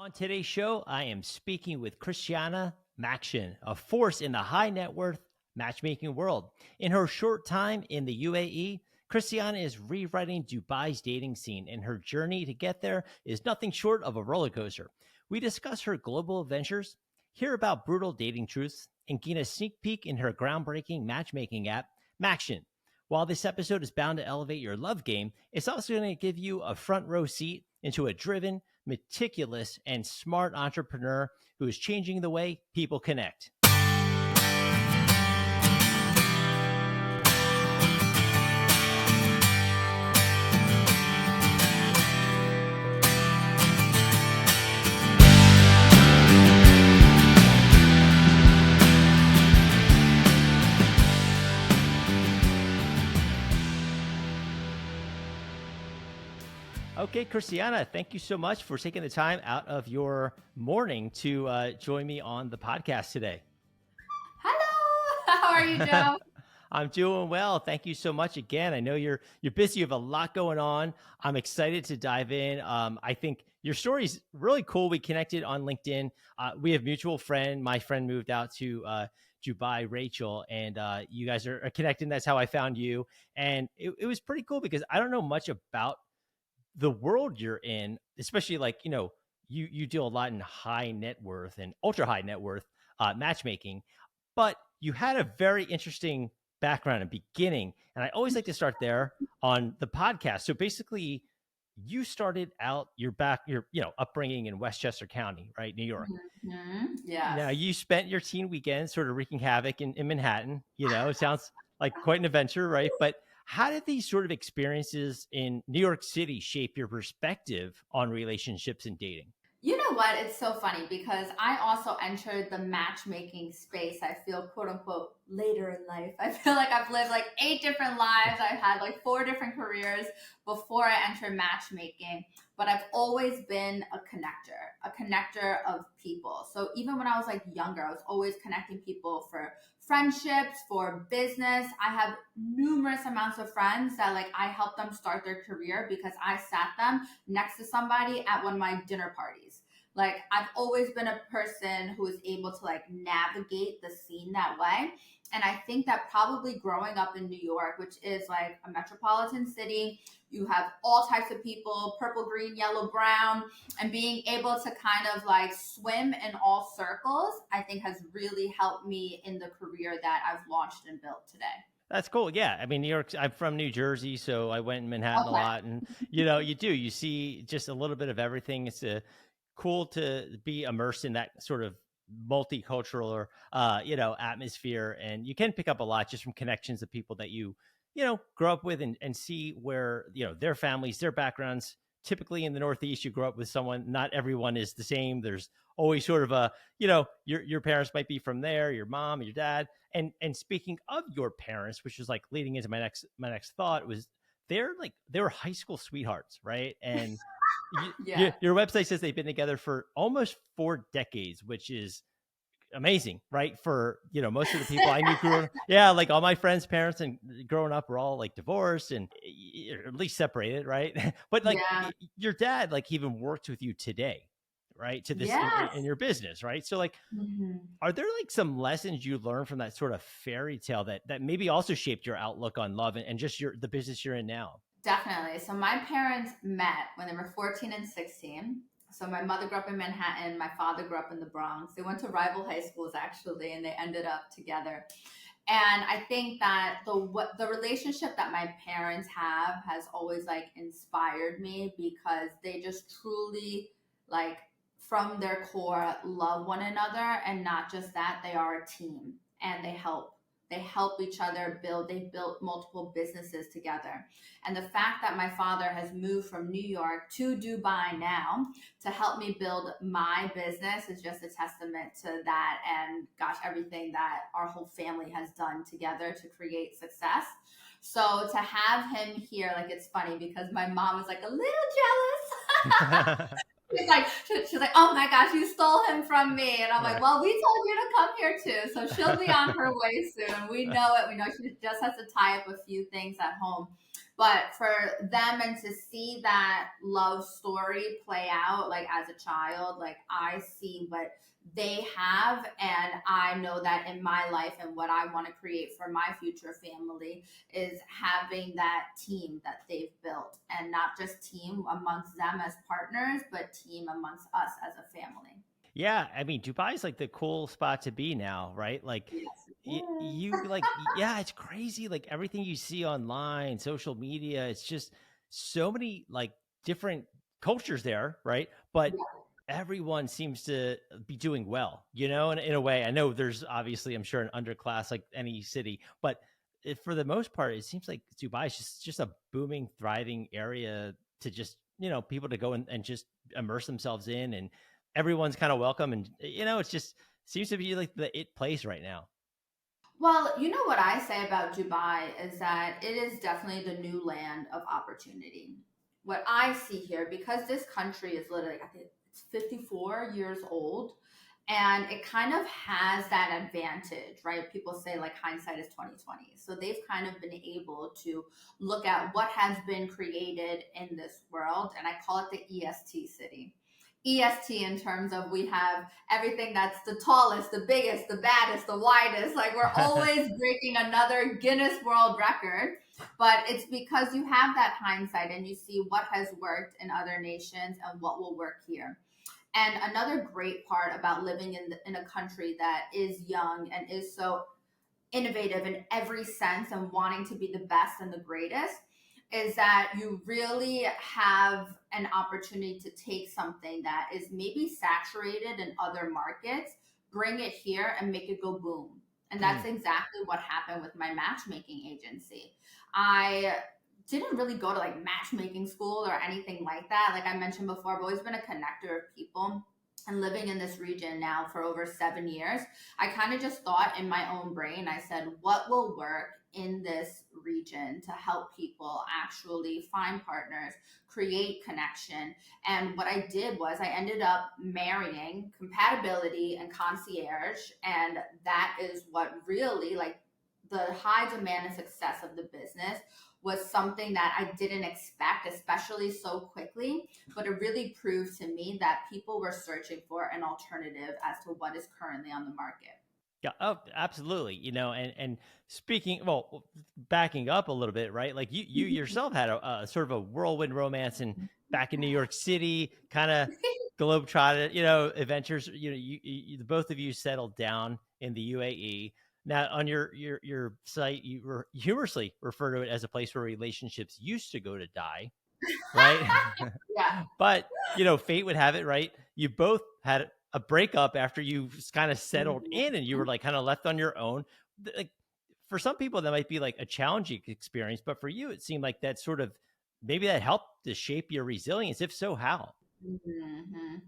On today's show, I am speaking with Christiana Maxion, a force in the high net worth matchmaking world. In her short time in the UAE, Christiana is rewriting Dubai's dating scene, and her journey to get there is nothing short of a roller coaster. We discuss her global ventures, hear about brutal dating truths, and gain a sneak peek in her groundbreaking matchmaking app, Maxion. While this episode is bound to elevate your love game, it's also going to give you a front row seat into a driven, meticulous, and smart entrepreneur who is changing the way people connect. Okay, Christiana, thank you so much for taking the time out of your morning to join me on the podcast today. Hello, how are you, Joe? I'm doing well. Thank you so much again. I know you're busy. You have a lot going on. I'm excited to dive in. I think your story is really cool. We connected on LinkedIn. We have a mutual friend. My friend moved out to Dubai, Rachel, and you guys are connecting. That's how I found you. And it was pretty cool because I don't know much about the world you're in, especially you deal a lot in high net worth and ultra high net worth matchmaking, but you had a very interesting background and beginning. And I always like to start there on the podcast. So basically you started out your upbringing in Westchester County, right? New York. Mm-hmm. Yeah. Now you spent your teen weekend sort of wreaking havoc in Manhattan, it sounds like quite an adventure, right? But how did these sort of experiences in New York City shape your perspective on relationships and dating? You know what? It's so funny because I also entered the matchmaking space, I feel, quote unquote, later in life. I feel like I've lived like 8 different lives. I've had like 4 different careers before I entered matchmaking, but I've always been a connector of people. So even when I was like younger, I was always connecting people for friendships, for business. I have numerous amounts of friends that like I helped them start their career because I sat them next to somebody at one of my dinner parties. Like I've always been a person who is able to like navigate the scene that way. And I think that probably growing up in New York, which is like a metropolitan city, you have all types of people, purple, green, yellow, brown, and being able to kind of like swim in all circles, I think has really helped me in the career that I've launched and built today. That's cool. Yeah. I mean, New York, I'm from New Jersey, so I went in Manhattan a lot. And, you see just a little bit of everything. It's cool to be immersed in that sort of multicultural or, atmosphere. And you can pick up a lot just from connections of people that you grow up with and see where, their families, their backgrounds. Typically in the Northeast, you grow up with someone, not everyone is the same. There's always sort of a, your parents might be from there, your mom, your dad. And speaking of your parents, which is like leading into my next thought, was they were high school sweethearts, right? And Yeah. your website says they've been together for almost 4 decades, which is amazing, right? For most of the people I knew grew up, like all my friends' parents and growing up were all like divorced and or at least separated, right? But like your dad, like even worked with you today, right? To this in your business, right? So like, are there like some lessons you learned from that sort of fairy tale that maybe also shaped your outlook on love and just the business you're in now? Definitely. So my parents met when they were 14 and 16. So my mother grew up in Manhattan. My father grew up in the Bronx. They went to rival high schools actually, and they ended up together. And I think that the relationship that my parents have has always like inspired me because they just truly like from their core love one another, and not just that, they are a team and they help each other build. They built multiple businesses together. And the fact that my father has moved from New York to Dubai now to help me build my business is just a testament to that. And gosh, everything that our whole family has done together to create success. So to have him here, like, it's funny because my mom was like a little jealous. She's like, oh my gosh, you stole him from me. And I'm like, well, we told you to come here too. So she'll be on her way soon. We know it. We know she just has to tie up a few things at home. But for them and to see that love story play out, like as a child, like I see what they have, and I know that in my life and what I want to create for my future family is having that team that they've built, and not just team amongst them as partners, but team amongst us as a family. Yeah, I mean, Dubai is like the cool spot to be now, right? Like Yes, it is. you like yeah, it's crazy like everything you see online, social media, it's just so many like different cultures there, right? But Yeah. everyone seems to be doing well, and in a way, I know there's obviously, I'm sure, an underclass like any city, but for the most part, it seems like Dubai is just a booming, thriving area to just, people to go and just immerse themselves in, and everyone's kind of welcome. And, it's just seems to be like the it place right now. Well, you know what I say about Dubai is that it is definitely the new land of opportunity. What I see here, because this country is literally, I think it's 54 years old, and it kind of has that advantage, right? People say like hindsight is 2020. So they've kind of been able to look at what has been created in this world, and I call it the EST city. EST in terms of we have everything that's the tallest, the biggest, the baddest, the widest. Like we're always breaking another Guinness World Record. But it's because you have that hindsight and you see what has worked in other nations and what will work here. And another great part about living in a country that is young and is so innovative in every sense and wanting to be the best and the greatest is that you really have an opportunity to take something that is maybe saturated in other markets, bring it here and make it go boom. And that's Mm. exactly what happened with my matchmaking agency. I didn't really go to like matchmaking school or anything like that. Like I mentioned before, I've always been a connector of people, and living in this region now for over 7 years, I kind of just thought in my own brain, I said, what will work in this region to help people actually find partners, create connection? And what I did was I ended up marrying compatibility and concierge. And that is what really, like, the high demand and success of the business was something that I didn't expect, especially so quickly. But it really proved to me that people were searching for an alternative as to what is currently on the market. Yeah, oh, absolutely. And speaking, well, backing up a little bit, right? Like you yourself had a sort of a whirlwind romance and back in New York City, kind of globetrotted, adventures. The both of you settled down in the UAE. Now, on your site, you humorously refer to it as a place where relationships used to go to die, right? Yeah. But, fate would have it, right? You both had a breakup after you kind of settled in and you were like kind of left on your own. Like for some people, that might be like a challenging experience, but for you, it seemed like that sort of maybe that helped to shape your resilience. If so, how? Mm-hmm.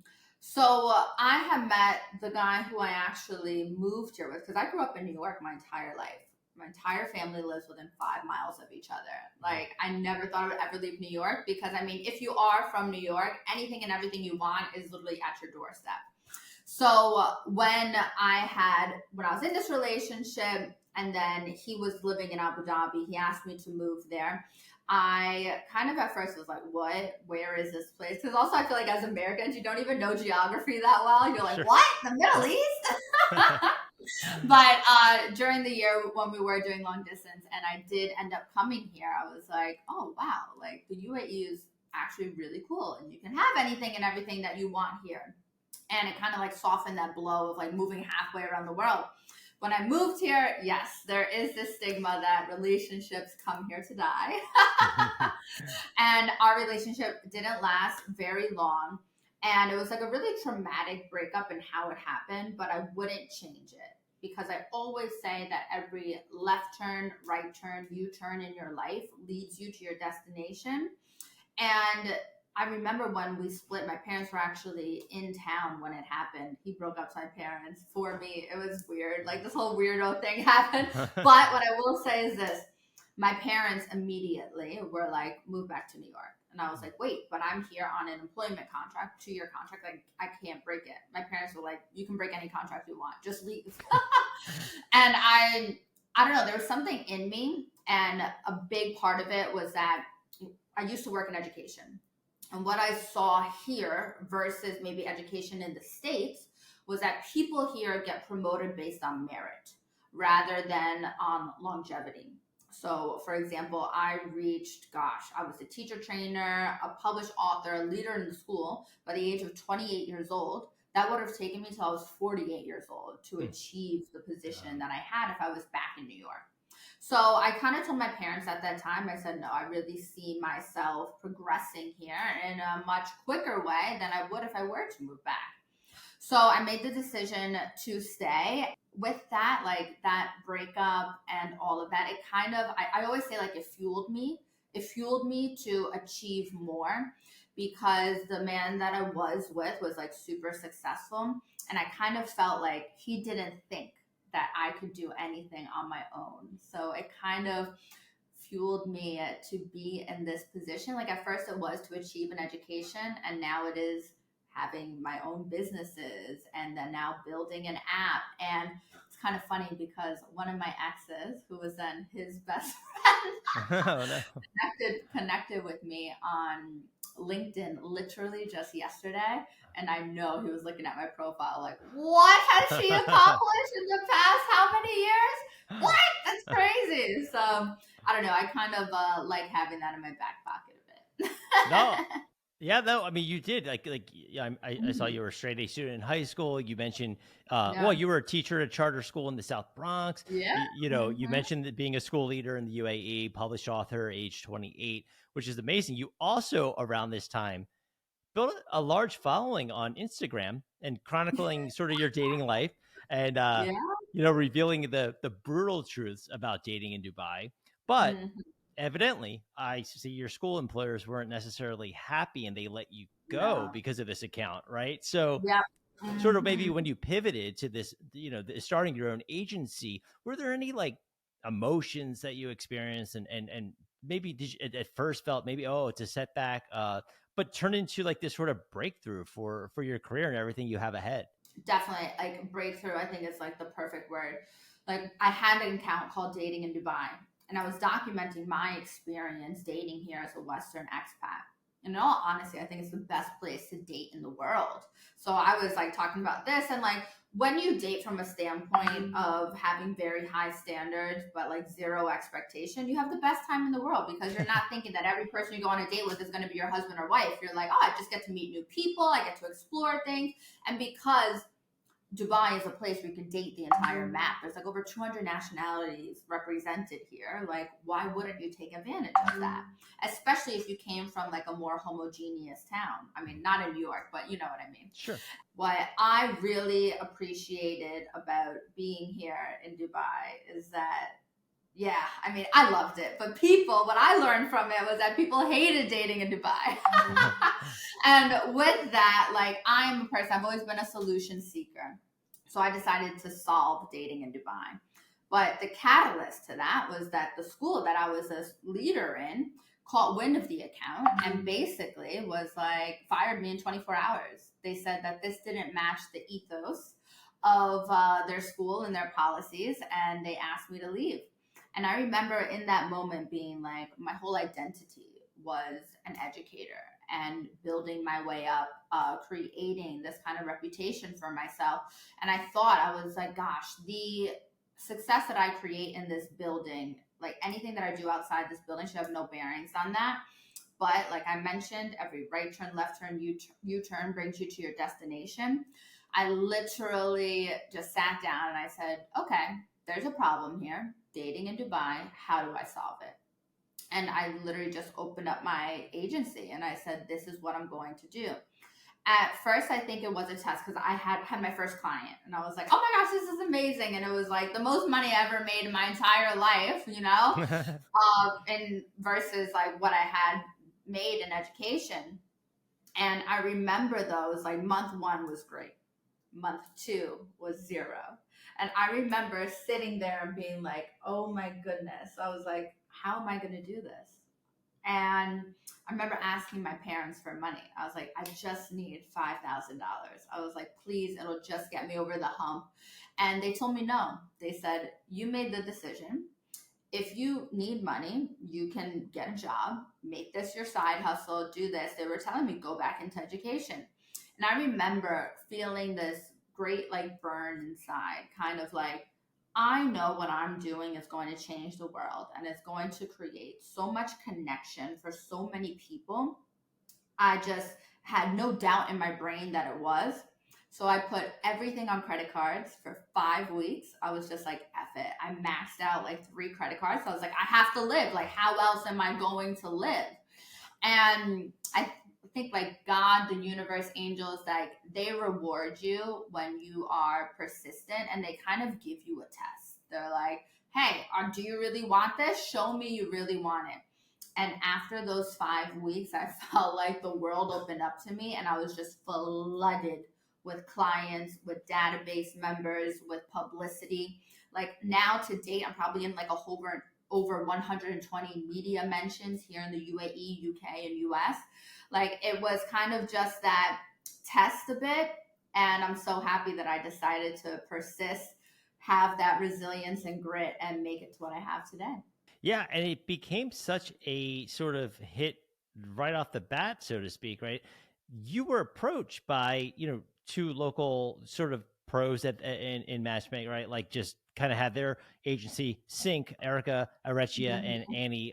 So I have met the guy who I actually moved here with, because I grew up in New York my entire life. My entire family lives within 5 miles of each other. Wow. Like I never thought I would ever leave New York, because I mean, if you are from New York, anything and everything you want is literally at your doorstep. So when I was in this relationship and then he was living in Abu Dhabi, he asked me to move there. I kind of at first was like, what? Where is this place? Because also I feel like as Americans, you don't even know geography that well. You're like, Sure. what? The Middle East? But during the year when we were doing long distance and I did end up coming here, I was like, oh, wow, like the UAE is actually really cool and you can have anything and everything that you want here. And it kind of like softened that blow of like moving halfway around the world. When I moved here, yes, there is this stigma that relationships come here to die. And our relationship didn't last very long. And it was like a really traumatic breakup in how it happened, but I wouldn't change it, because I always say that every left turn, right turn, U turn in your life leads you to your destination. And I remember when we split, my parents were actually in town when it happened. He broke up with my parents for me. It was weird. Like this whole weirdo thing happened. But what I will say is this: my parents immediately were like, move back to New York. And I was like, wait, but I'm here on an employment contract, 2-year contract. Like, I can't break it. My parents were like, you can break any contract you want, just leave. And I don't know, there was something in me. And a big part of it was that I used to work in education. And what I saw here versus maybe education in the States was that people here get promoted based on merit rather than on longevity. So, for example, I reached, gosh, I was a teacher trainer, a published author, a leader in the school by the age of 28 years old. That would have taken me till I was 48 years old to achieve the position that I had if I was back in New York. So I kind of told my parents at that time, I said, no, I really see myself progressing here in a much quicker way than I would if I were to move back. So I made the decision to stay. With that, like that breakup and all of that, it kind of, I always say like it fueled me. It fueled me to achieve more because the man that I was with was like super successful. And I kind of felt like he didn't think that I could do anything on my own. So it kind of fueled me to be in this position. Like at first it was to achieve an education, and now it is having my own businesses and then now building an app. And it's kind of funny because one of my exes, who was then his best friend, Oh, no. connected with me on LinkedIn literally just yesterday. And I know he was looking at my profile like, what has she accomplished in the past how many years? What? That's crazy. So I don't know. I kind of like having that in my back pocket a bit. No. Yeah, no, I mean, you did yeah, I saw you were a straight A student in high school. You mentioned, Yeah. well, you were a teacher at a charter school in the South Bronx. Yeah. You know, you mentioned that being a school leader in the UAE, published author, age 28, which is amazing. You also, around this time, built a large following on Instagram and chronicling sort of your dating life and, Yeah. you know, revealing the brutal truths about dating in Dubai. But evidently, I see your school employers weren't necessarily happy and they let you go No. because of this account, right? So, Yeah. sort of maybe when you pivoted to this, you know, starting your own agency, were there any like emotions that you experienced and maybe did you at first felt maybe, oh, it's a setback, but turned into like this sort of breakthrough for your career and everything you have ahead? Definitely, like breakthrough, I think is like the perfect word. Like I had an account called Dating in Dubai, and I was documenting my experience dating here as a Western expat. And in all honesty, I think it's the best place to date in the world. So I was like talking about this, and like when you date from a standpoint of having very high standards but like zero expectation, you have the best time in the world because you're not thinking that every person you go on a date with is going to be your husband or wife. You're like, oh, I just get to meet new people, I get to explore things. And because Dubai is a place where you can date the entire map, there's like over 200 nationalities represented here. Like, why wouldn't you take advantage of that? Especially if you came from like a more homogeneous town. I mean, not in New York, but you know what I mean. Sure. What I really appreciated about being here in Dubai is that, yeah, I mean, I loved it. But what I learned from it was that people hated dating in Dubai. And with that, like, I'm a person, I've always been a solution seeker. So I decided to solve dating in Dubai. But the catalyst to that was that the school that I was a leader in caught wind of the account and basically was like, fired me in 24 hours. They said that this didn't match the ethos of their school and their policies, and they asked me to leave. And I remember in that moment being like, my whole identity was an educator and building my way up, creating this kind of reputation for myself. And I thought, I was like, gosh, the success that I create in this building, like anything that I do outside this building should have no bearings on that. But like I mentioned, every right turn, left turn, U-turn brings you to your destination. I literally just sat down and I said, okay, there's a problem here. Dating in Dubai, how do I solve it? And I literally just opened up my agency and I said, this is what I'm going to do. At first, I think it was a test because I had my first client and I was like, oh my gosh, this is amazing. And it was like the most money I ever made in my entire life, you know, and versus like what I had made in education. And I remember those, like month one was great. Month two was zero. And I remember sitting there and being like, oh my goodness. I was like, how am I going to do this? And I remember asking my parents for money. I was like, I just need $5,000. I was like, please, it'll just get me over the hump. And they told me no. They said, you made the decision. if you need money, you can get a job, make this your side hustle, do this. They were telling me go back into education. And I remember feeling this great like burn inside, kind of like, I know what I'm doing is going to change the world and it's going to create so much connection for so many people. I just had no doubt in my brain that it was. So I put everything on credit cards for 5 weeks. I was just like, F it. I maxed out like 3 credit cards. So I was like, I have to live. Like, how else am I going to live? And I think like God, the universe, angels, like they reward you when you are persistent and they kind of give you a test. They're like, hey, do you really want this? Show me you really want it. And after those 5 weeks, I felt like the world opened up to me and I was just flooded with clients, with database members, with publicity. Like now to date, I'm probably in like over 120 media mentions here in the UAE, UK, and US. Like it was kind of just that test a bit. And I'm so happy that I decided to persist, have that resilience and grit, and make it to what I have today. Yeah, and it became such a sort of hit right off the bat, so to speak, right? You were approached by, two local sort of pros in matchmaking, right? Like just kind of had their agency sync, Erica Arecchia and Annie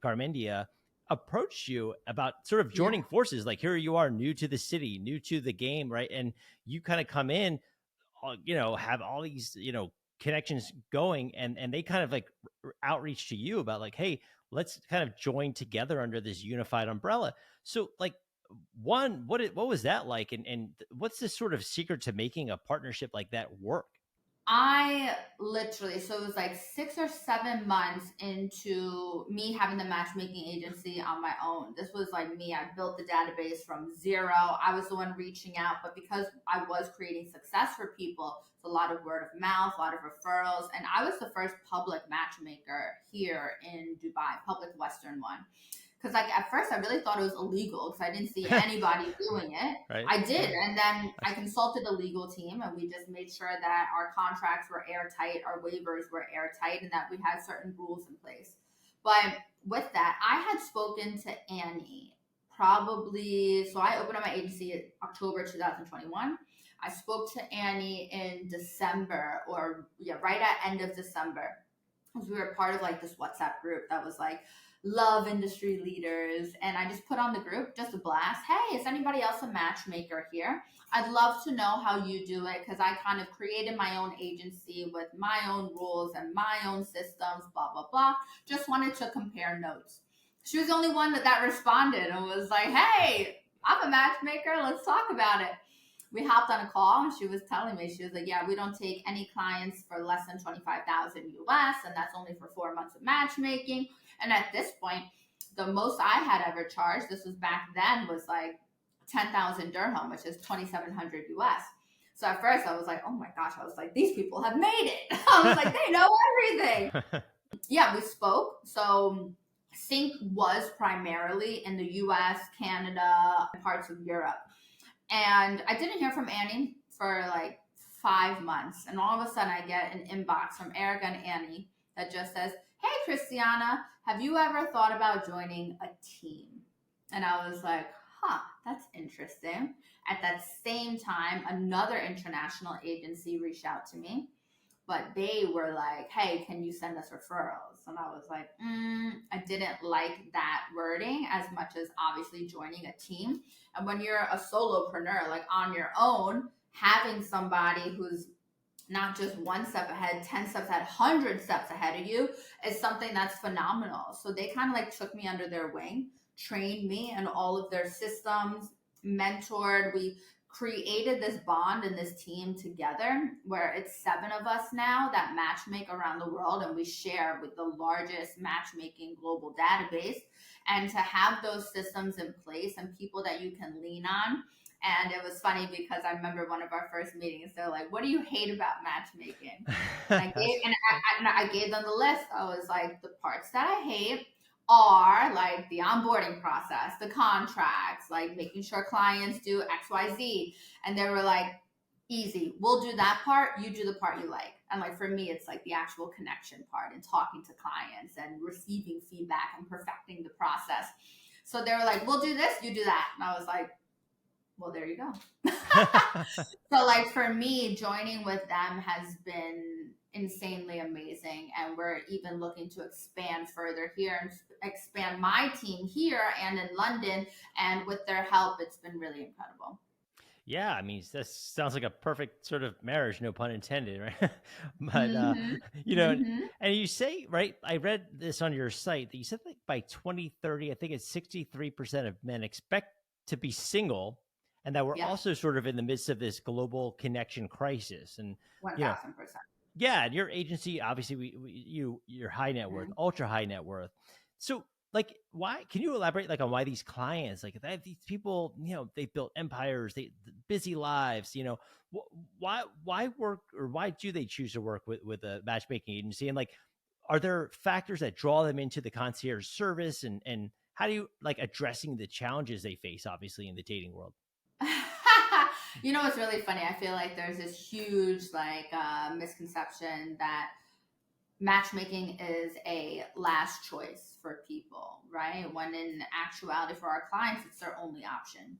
Garmendia approached you about sort of joining forces. Like here you are, new to the city, new to the game, right? And you kind of come in, have all these, connections going, and they kind of like outreach to you about like, hey, let's kind of join together under this unified umbrella. So like, what was that like, and what's the sort of secret to making a partnership like that work? I literally, so it was like 6 or 7 months into me having the matchmaking agency on my own. This was like me. I built the database from zero. I was the one reaching out, but because I was creating success for people, it's a lot of word of mouth, a lot of referrals. And I was the first public matchmaker here in Dubai, public Western one. Because like at first I really thought it was illegal because I didn't see anybody doing it. Right. I did, and then I consulted a legal team, and we just made sure that our contracts were airtight, our waivers were airtight, and that we had certain rules in place. But with that, I had spoken to Annie probably. So I opened up my agency in October 2021. I spoke to Annie in December, right at end of December, because we were part of like this WhatsApp group that was like love industry leaders. And I just put on the group just a blast. Hey, is anybody else a matchmaker here? I'd love to know how you do it because I kind of created my own agency with my own rules and my own systems, blah, blah, blah. Just wanted to compare notes. She was the only one that responded and was like, hey, I'm a matchmaker. Let's talk about it. We hopped on a call and she was telling me, she was like, yeah, we don't take any clients for less than 25,000 US, and that's only for 4 months of matchmaking. And at this point, the most I had ever charged, this was back then, was like 10,000 dirham, which is 2,700 US. So at first I was like, oh my gosh, I was like, these people have made it. I was like, they know everything. Yeah, we spoke. So Sync was primarily in the US, Canada, and parts of Europe. And I didn't hear from Annie for like 5 months. And all of a sudden I get an inbox from Erica and Annie that just says, hey, Christiana, have you ever thought about joining a team? And I was like, that's interesting. At that same time, another international agency reached out to me, but they were like, hey, can you send us referrals? And I was like, I didn't like that wording as much as obviously joining a team. And when you're a solopreneur, like on your own, having somebody who's not just 1 step ahead, 10 steps ahead, 100 steps ahead of you is something that's phenomenal. So they kind of like took me under their wing, trained me in all of their systems, mentored. We created this bond and this team together where it's 7 of us now that matchmake around the world, and we share with the largest matchmaking global database. And to have those systems in place and people that you can lean on. And it was funny because I remember one of our first meetings, they're like, what do you hate about matchmaking? And I gave them the list. I was like, the parts that I hate are like the onboarding process, the contracts, like making sure clients do XYZ. And they were like, easy, we'll do that part, you do the part you like. And like for me, it's like the actual connection part and talking to clients and receiving feedback and perfecting the process. So they were like, we'll do this, you do that. And I was like, well, there you go. So like for me, joining with them has been insanely amazing. And we're even looking to expand further here and expand my team here and in London. And with their help, it's been really incredible. Yeah, I mean, that sounds like a perfect sort of marriage, no pun intended, right? But Mm-hmm. you know, Mm-hmm. and you say, right? I read this on your site that you said that by 2030, I think it's 63% of men expect to be single, and that we're Yes, also sort of in the midst of this global connection crisis. And you know, 1000%. yeah, and your agency, obviously, you're high net worth, Mm-hmm. ultra high net worth. So, like, why? Can you elaborate, like, on why these clients, like, these people, they've built empires, they busy lives, why work, or why do they choose to work with a matchmaking agency? And like, are there factors that draw them into the concierge service, and how do you like addressing the challenges they face, obviously, in the dating world? You know what's really funny? I feel like there's this huge like misconception that matchmaking is a last choice for people, right? When in actuality, for our clients, it's their only option.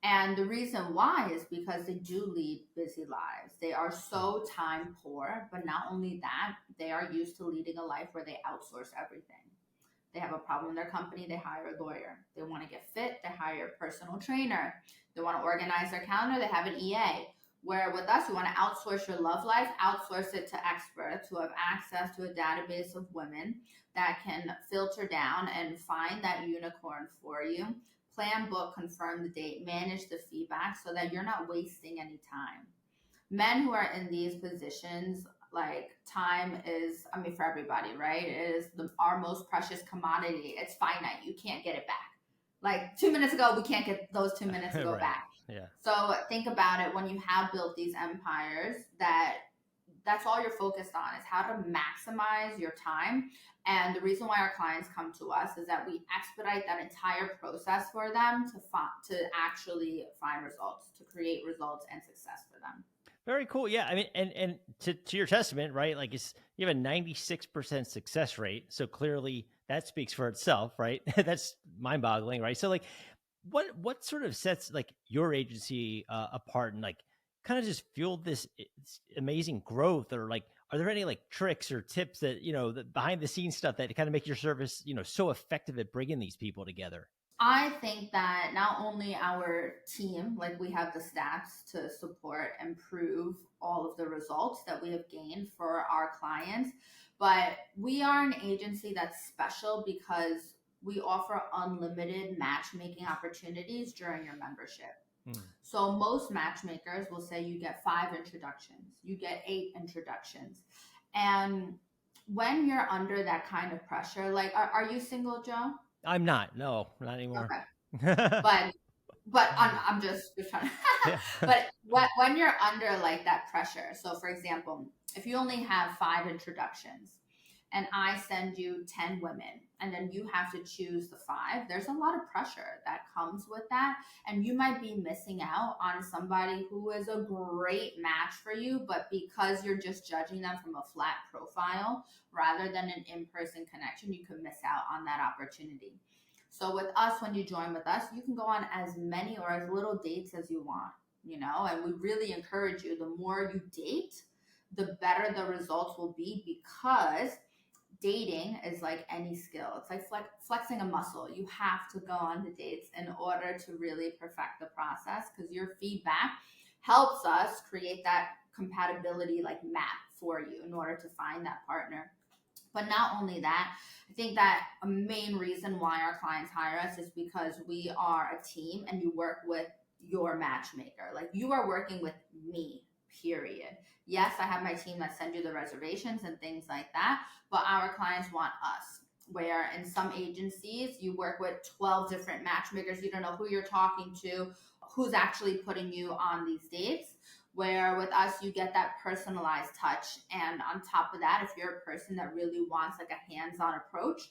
And the reason why is because they do lead busy lives. They are so time poor, but not only that, they are used to leading a life where they outsource everything. They have a problem in their company, they hire a lawyer. They want to get fit, they hire a personal trainer. They want to organize their calendar, they have an EA. Where with us, you want to outsource your love life, outsource it to experts who have access to a database of women that can filter down and find that unicorn for you, plan, book, confirm the date, manage the feedback so that you're not wasting any time. Men who are in these positions, like time is, I mean, for everybody, right? It is our most precious commodity. It's finite. You can't get it back. Like 2 minutes ago, we can't get those 2 minutes ago Right. back. Yeah. So think about it when you have built these empires that's all you're focused on is how to maximize your time. And the reason why our clients come to us is that we expedite that entire process for them to actually find results, to create results and success for them. Very cool. Yeah. I mean, and to your testament, right? Like, you have a 96% success rate. So clearly that speaks for itself, right? That's mind boggling, right? So like, what sort of sets like your agency apart, and like kind of just fueled this amazing growth? Or like, are there any like tricks or tips that, the behind the scenes stuff that kind of make your service, so effective at bringing these people together? I think that not only our team, like we have the stats to support and prove all of the results that we have gained for our clients, but we are an agency that's special because we offer unlimited matchmaking opportunities during your membership. Hmm. So most matchmakers will say you get 5 introductions, you get 8 introductions. And when you're under that kind of pressure, like, are you single, Joe? I'm not. No, not anymore. Okay. But I'm just trying to Yeah. but when you're under like that pressure, so for example, if you only have 5 introductions and I send you 10 women and then you have to choose the five, there's a lot of pressure that comes with that. And you might be missing out on somebody who is a great match for you, but because you're just judging them from a flat profile rather than an in-person connection, you could miss out on that opportunity. So with us, when you join with us, you can go on as many or as little dates as you want, and we really encourage you. The more you date, the better the results will be, because dating is like any skill. It's like flexing a muscle. You have to go on the dates in order to really perfect the process, because your feedback helps us create that compatibility like map for you in order to find that partner. But not only that, I think that a main reason why our clients hire us is because we are a team and you work with your matchmaker. Like, you are working with me, period. Yes, I have my team that send you the reservations and things like that, but our clients want us. Where in some agencies, you work with 12 different matchmakers. You don't know who you're talking to, who's actually putting you on these dates. Where with us, you get that personalized touch. And on top of that, if you're a person that really wants like a hands-on approach,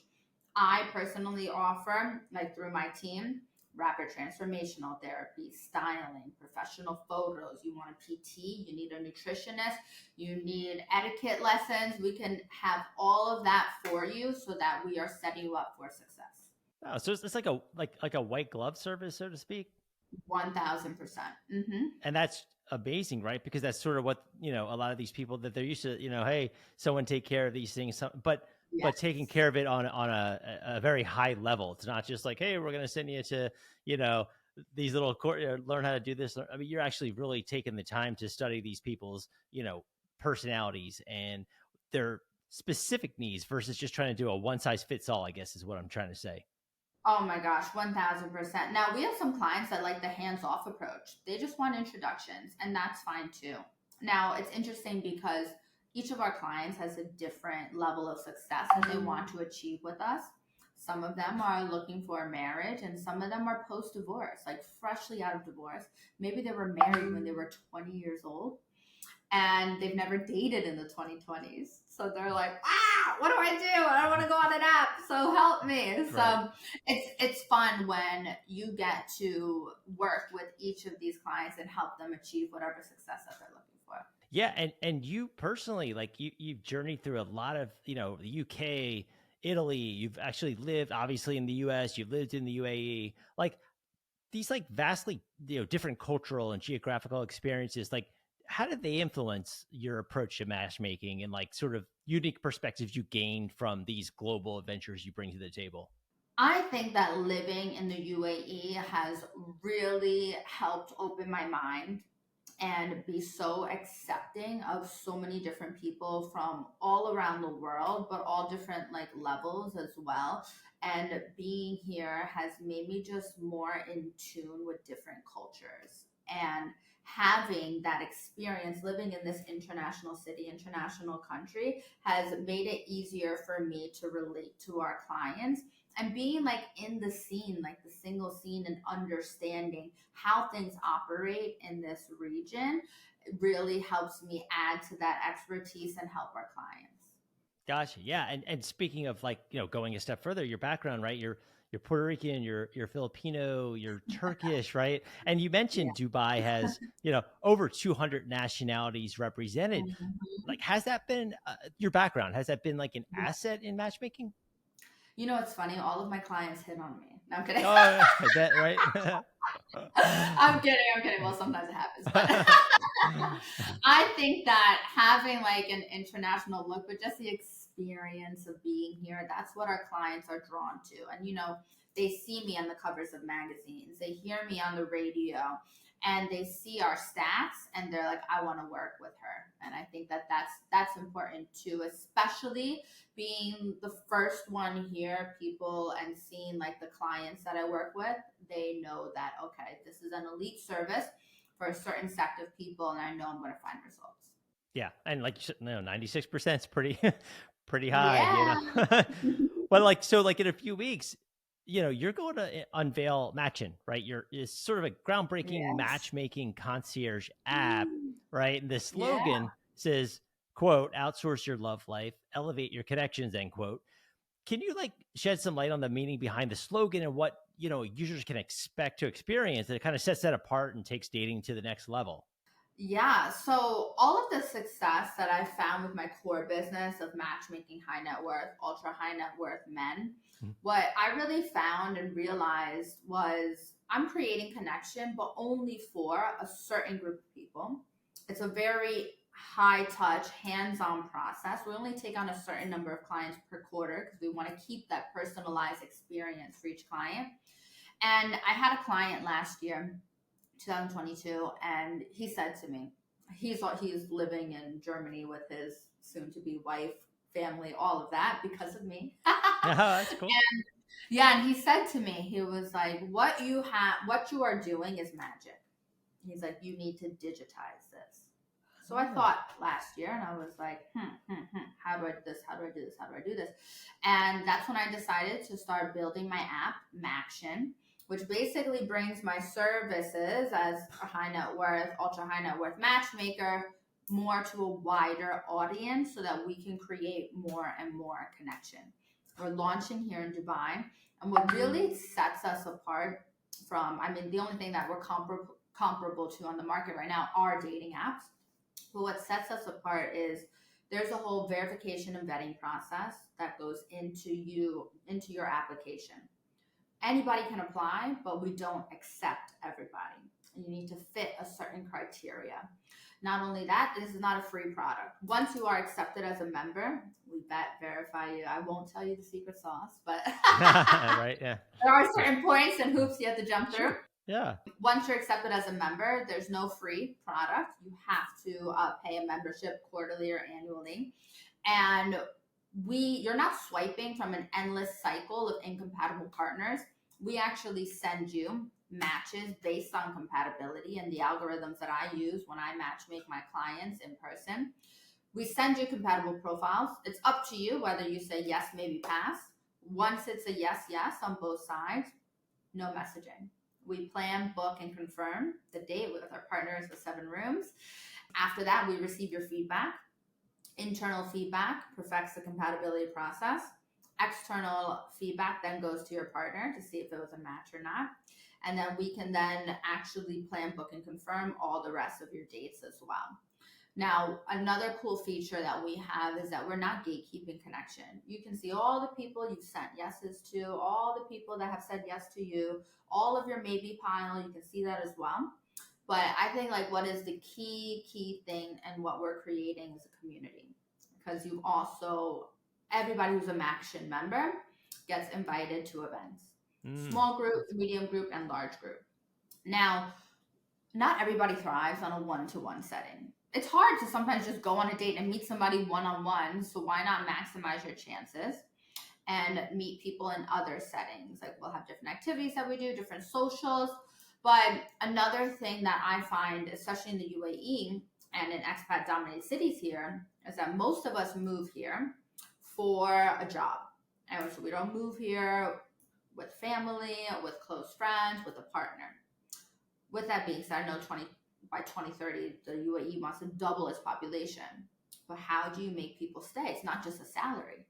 I personally offer, like through my team, rapid transformational therapy, styling, professional photos. You want a PT, you need a nutritionist, you need etiquette lessons. We can have all of that for you so that we are setting you up for success. Oh, so it's like a white glove service, so to speak. 1000%. Mm-hmm. And that's amazing, right? Because that's sort of what, a lot of these people that they're used to, hey, someone take care of these things, but taking Yes. care of it on a very high level. It's not just like, hey, we're going to send you to, these little learn how to do this. I mean, you're actually really taking the time to study these people's, personalities and their specific needs versus just trying to do a one size fits all, I guess is what I'm trying to say. Oh my gosh, 1000%. Now, we have some clients that like the hands off approach. They just want introductions, and that's fine too. Now, it's interesting because each of our clients has a different level of success that they want to achieve with us. Some of them are looking for a marriage, and some of them are post divorce, like freshly out of divorce. Maybe they were married when they were 20 years old and they've never dated in the 2020s. So they're like, what do I do? I don't want to go on an app. So help me. So Right. it's fun when you get to work with each of these clients and help them achieve whatever success that they're looking for. Yeah, and you personally, like you've journeyed through a lot of, the UK, Italy. You've actually lived obviously in the US, you've lived in the UAE. Like these like vastly, different cultural and geographical experiences, like how did they influence your approach to matchmaking and like sort of unique perspectives you gained from these global adventures you bring to the table? I think that living in the UAE has really helped open my mind and be so accepting of so many different people from all around the world, but all different like levels as well. And being here has made me just more in tune with different cultures. And having that experience living in this international city, international country has made it easier for me to relate to our clients and being like in the scene, like the single scene, and understanding how things operate in this region really helps me add to that expertise and help our clients. Gotcha. Yeah. And speaking of like, going a step further, your background, right? You're Puerto Rican, you're Filipino, you're Turkish, right? And you Yeah. mentioned Dubai has, over 200 nationalities represented. Mhm. Like, has that been your background? Has that been like an asset in matchmaking? You know, it's funny. All of my clients hit on me. No, I'm kidding. Oh, I bet, right? I'm kidding. I'm kidding. Well, sometimes it happens, but I think that having like an international look, but just the experience of being here, that's what our clients are drawn to. And, they see me on the covers of magazines, they hear me on the radio, and they see our stats and they're like, I want to work with her. And I think that that's important too, especially being the first one here, people, and seeing like the clients that I work with, they know that, okay, this is an elite service for a certain sect of people, and I know I'm going to find results. Yeah, and like you said, 96% is pretty pretty high, Yeah. But like so, like in a few weeks, you're going to unveil Matchin, right? It's sort of a groundbreaking Yes. matchmaking concierge app, right? And the Yeah. slogan says, "quote Outsource your love life, elevate your connections." End quote. Can you like shed some light on the meaning behind the slogan and what users can expect to experience that kind of sets that apart and takes dating to the next level? Yeah. So all of the success that I found with my core business of matchmaking high net worth, ultra high net worth men, Mhm. what I really found and realized was I'm creating connection, but only for a certain group of people. It's a very high touch, hands on process. We only take on a certain number of clients per quarter because we want to keep that personalized experience for each client. And I had a client last year, 2022, and he said to me, he's living in Germany with his soon to be wife, family, all of that because of me. Oh, that's cool. And yeah, and he said to me, he was like, what you are doing is magic. He's like, you need to digitize this. So I Oh. thought last year, and I was like, how do I do this? How do I do this? How do I do this? And that's when I decided to start building my app, Maxion, which basically brings my services as a high net worth, ultra high net worth matchmaker more to a wider audience so that we can create more and more connection. We're launching here in Dubai. And what really sets us apart I mean, the only thing that we're comparable to on the market right now are dating apps. But what sets us apart is there's a whole verification and vetting process that goes into your application. Anybody can apply, but we don't accept everybody. You need to fit a certain criteria. Not only that, this is not a free product. Once you are accepted as a member, we verify you. I won't tell you the secret sauce, but Right. Yeah. there are certain points and hoops you have to jump through. Sure. Yeah. Once you're accepted as a member, there's no free product. You have to pay a membership quarterly or annually. And you're not swiping from an endless cycle of incompatible partners. We actually send you matches based on compatibility and the algorithms that I use when I matchmake my clients in person. We send you compatible profiles. It's up to you whether you say yes, maybe pass. Once it's a yes, yes on both sides, no messaging. We plan, book, and confirm the date with our partners with 7 rooms. After that, we receive your feedback. Internal feedback perfects the compatibility process. External feedback then goes to your partner to see if it was a match or not. And then we can then actually plan, book, and confirm all the rest of your dates as well. Now, another cool feature that we have is that we're not gatekeeping connection. You can see all the people you've sent yeses to, all the people that have said yes to you, all of your maybe pile, you can see that as well. But I think like what is the key thing and what we're creating is a community. Because you also, everybody who's a Maxion member gets invited to events. Small group, medium group, and large group. Now, not everybody thrives on a one-to-one setting. It's hard to sometimes just go on a date and meet somebody one-on-one. So why not maximize your chances and meet people in other settings? Like we'll have different activities that we do, different socials. But another thing that I find, especially in the UAE and in expat dominated cities here, is that most of us move here for a job. And so we don't move here with family, with close friends, with a partner. With that being said, I know by 2030, the UAE wants to double its population. But how do you make people stay? It's not just a salary.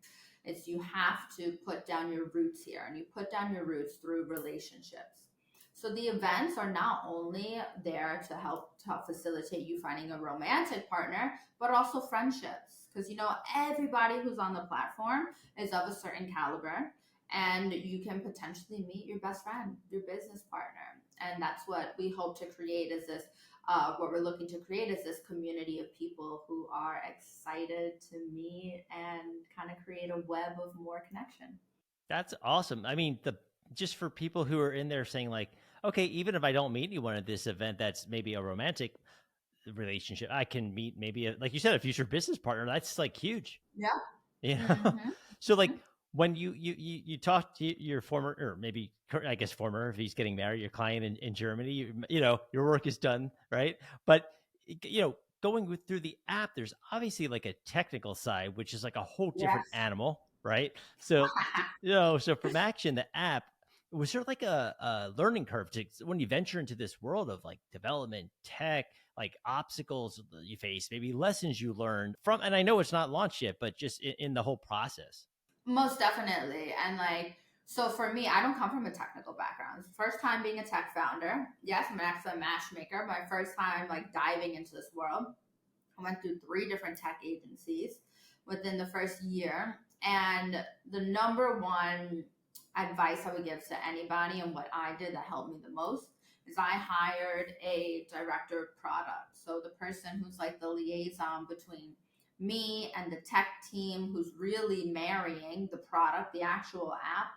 It's you have to put down your roots here, and you put down your roots through relationships. So the events are not only there to help facilitate you finding a romantic partner, but also friendships. Because everybody who's on the platform is of a certain caliber, and you can potentially meet your best friend, your business partner. And that's what we hope to create is this, what we're looking to create is this community of people who are excited to meet and kind of create a web of more connection. That's awesome. I mean, just for people who are in there saying like, okay, even if I don't meet anyone at this event, that's maybe a romantic relationship, I can meet maybe like you said, a future business partner. That's like huge. Yeah. Yeah. Mm-hmm. So like when you talk to your former, or maybe I guess former, if he's getting married, your client in Germany, your work is done, right? But going through the app, there's obviously like a technical side, which is like a whole different animal, right? So so for Maxion, the app, was there like a learning curve to when you venture into this world of like development, tech, like obstacles you face, maybe lessons you learned from, and I know it's not launched yet, but just in the whole process? Most definitely. And so for me, I don't come from a technical background. First time being a tech founder. Yes, I'm actually a matchmaker. My first time diving into this world. I went through 3 different tech agencies within the first year. And the number one advice I would give to anybody, and what I did that helped me the most, is I hired a director of product. So the person who's like the liaison between me and the tech team, who's really marrying the product, the actual app,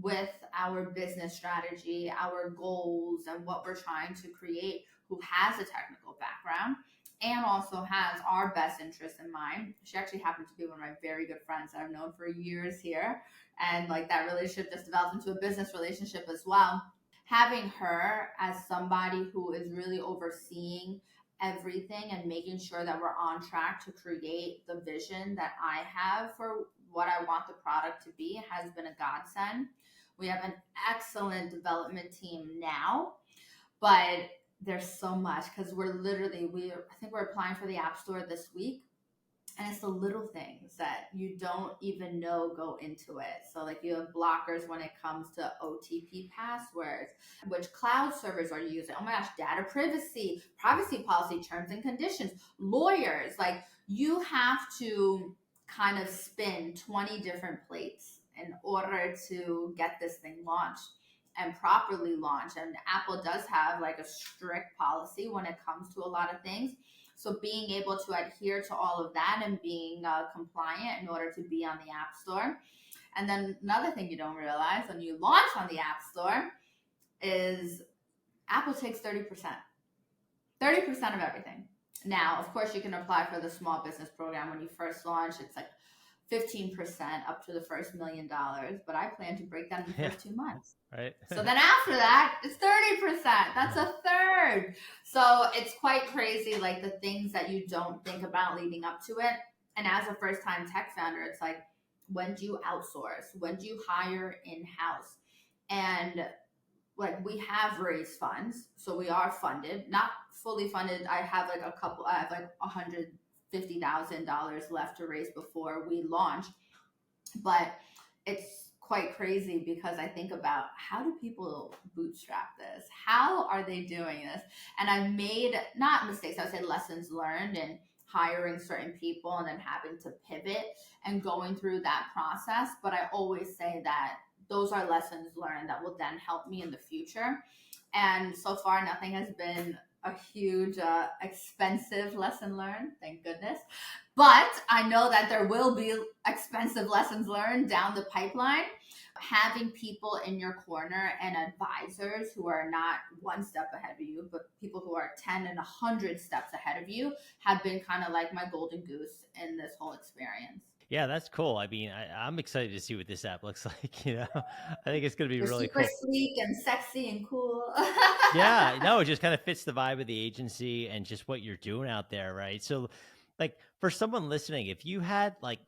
with our business strategy, our goals, and what we're trying to create, who has a technical background and also has our best interests in mind. She actually happens to be one of my very good friends that I've known for years here. And that relationship just developed into a business relationship as well. Having her as somebody who is really overseeing everything and making sure that we're on track to create the vision that I have for what I want the product to be has been a godsend. We have an excellent development team now, but there's so much because I think we're applying for the App Store this week. And it's the little things that you don't even know go into it. So like you have blockers when it comes to OTP passwords, which cloud servers are you using? Oh my gosh, data privacy policy, terms and conditions, lawyers. Like you have to kind of spin 20 different plates in order to get this thing launched and properly launched. And Apple does have like a strict policy when it comes to a lot of things. So being able to adhere to all of that and being compliant in order to be on the App Store. And then another thing you don't realize when you launch on the App Store is Apple takes 30%. 30% of everything. Now, of course, you can apply for the small business program when you first launch. It's like 15% up to the first $1 million, but I plan to break that in the first 2 months. Right. So then after that, it's 30%. That's a third. So it's quite crazy, like the things that you don't think about leading up to it. And as a first-time tech founder, it's like, when do you outsource? When do you hire in-house? And like we have raised funds, so we are funded, not fully funded. I have like $150,000 left to raise before we launch, but it's quite crazy because I think about how do people bootstrap this? How are they doing this? And I've made not mistakes, I would say lessons learned and hiring certain people and then having to pivot and going through that process. But I always say that those are lessons learned that will then help me in the future. And so far, nothing has been a huge, expensive lesson learned, thank goodness. But I know that there will be expensive lessons learned down the pipeline. Having people in your corner and advisors who are not one step ahead of you, but people who are 10 and 100 steps ahead of you have been kind of like my golden goose in this whole experience. Yeah, that's cool. I mean, I'm excited to see what this app looks like. I think it's going to be They're really super cool. sleek and sexy and cool. Yeah, no, it just kind of fits the vibe of the agency and just what you're doing out there, right? So, like, for someone listening, if you had like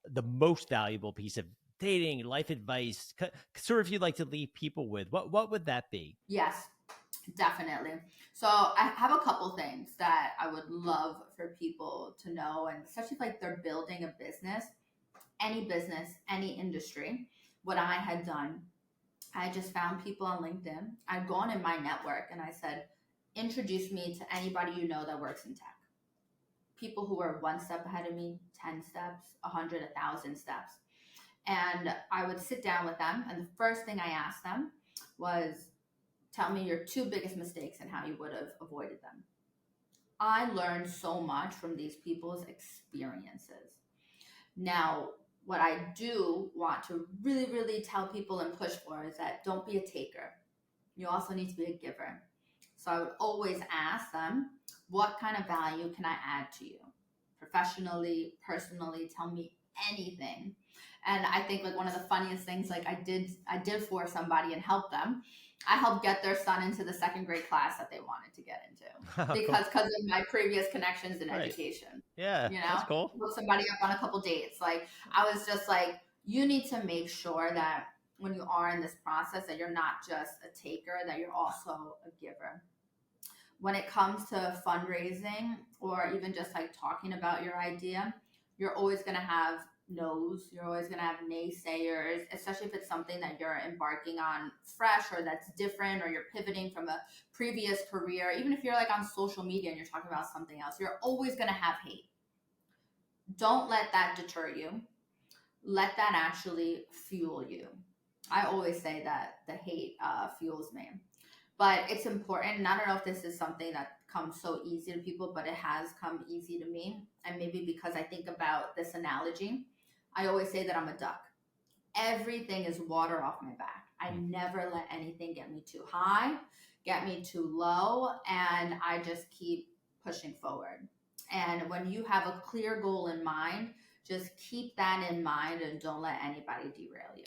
the most valuable piece of dating life advice, sort of you'd like to leave people with, what would that be? Yes, definitely. So I have a couple things that I would love for people to know, and especially if like they're building a business, any industry. What I had done, I just found people on LinkedIn. I'd gone in my network and I said, introduce me to anybody you know that works in tech. People who are one step ahead of me, 10 steps, 100, 1,000 steps. And I would sit down with them. And the first thing I asked them was, tell me your 2 biggest mistakes and how you would have avoided them. I learned so much from these people's experiences. Now, what I do want to really, really tell people and push for is that don't be a taker. You also need to be a giver. So I would always ask them, what kind of value can I add to you? Professionally, personally, tell me anything. And I think like one of the funniest things like I did for somebody and help them, I helped get their son into the 2nd grade class that they wanted to get into because of my previous connections in education. Yeah, that's cool. Look somebody up on a couple dates. Like I was just like, you need to make sure that when you are in this process that you're not just a taker, that you're also a giver. When it comes to fundraising or even just like talking about your idea, you're always going to have no's, you're always going to have naysayers, especially if it's something that you're embarking on fresh or that's different or you're pivoting from a previous career. Even if you're like on social media and you're talking about something else, you're always going to have hate. Don't let that deter you. Let that actually fuel you. I always say that the hate fuels me. But it's important, and I don't know if this is something that comes so easy to people, but it has come easy to me. And maybe because I think about this analogy, I always say that I'm a duck. Everything is water off my back. I never let anything get me too high, get me too low, and I just keep pushing forward. And when you have a clear goal in mind, just keep that in mind and don't let anybody derail you.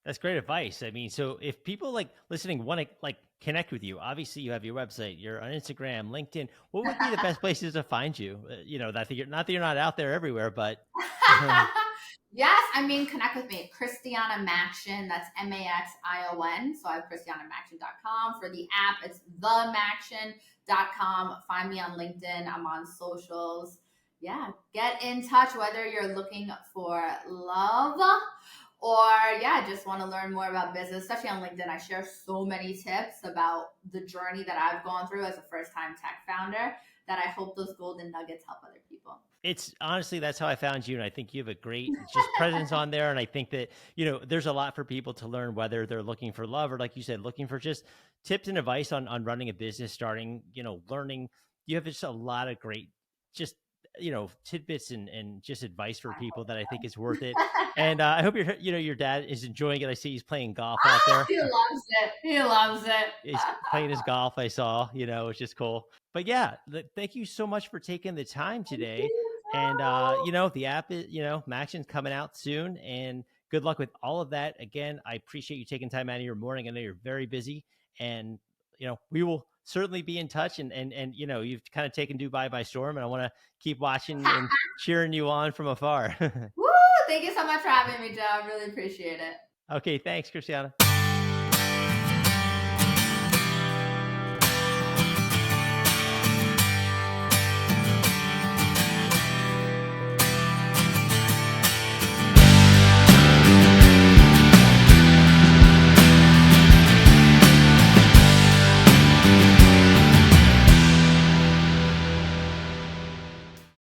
That's great advice. I mean, so if people like listening want to like connect with you, obviously you have your website, you're on Instagram, LinkedIn. What would be the best places to find you? That you're not out there everywhere, but yes, I mean, connect with me. Christiana Maxion, that's Maxion. So I have ChristianaMaxion.com. For the app, it's themaxion.com. Find me on LinkedIn. I'm on socials. yeah, get in touch whether you're looking for love or yeah, just want to learn more about business, especially on LinkedIn. I share so many tips about the journey that I've gone through as a first time tech founder that I hope those golden nuggets help other people. It's honestly, that's how I found you. And I think you have a great just presence on there. And I think that, there's a lot for people to learn, whether they're looking for love or, like you said, looking for just tips and advice on running a business, starting, learning. You have just a lot of great, just, tidbits and just advice for I people hope that I think is worth it. so. And I hope your dad is enjoying it. I see he's playing golf out there. He loves it. He loves it. He's playing his golf. I saw, it's just cool. But yeah, thank you so much for taking the time Thank today. you, And Joe. the app is, Maxion's coming out soon, and good luck with all of that. Again, I appreciate you taking time out of your morning. I know you're very busy, and we will certainly be in touch. And you've kind of taken Dubai by storm, and I want to keep watching and cheering you on from afar. Woo! Thank you so much for having me, Joe. I really appreciate it. Okay, thanks, Christiana.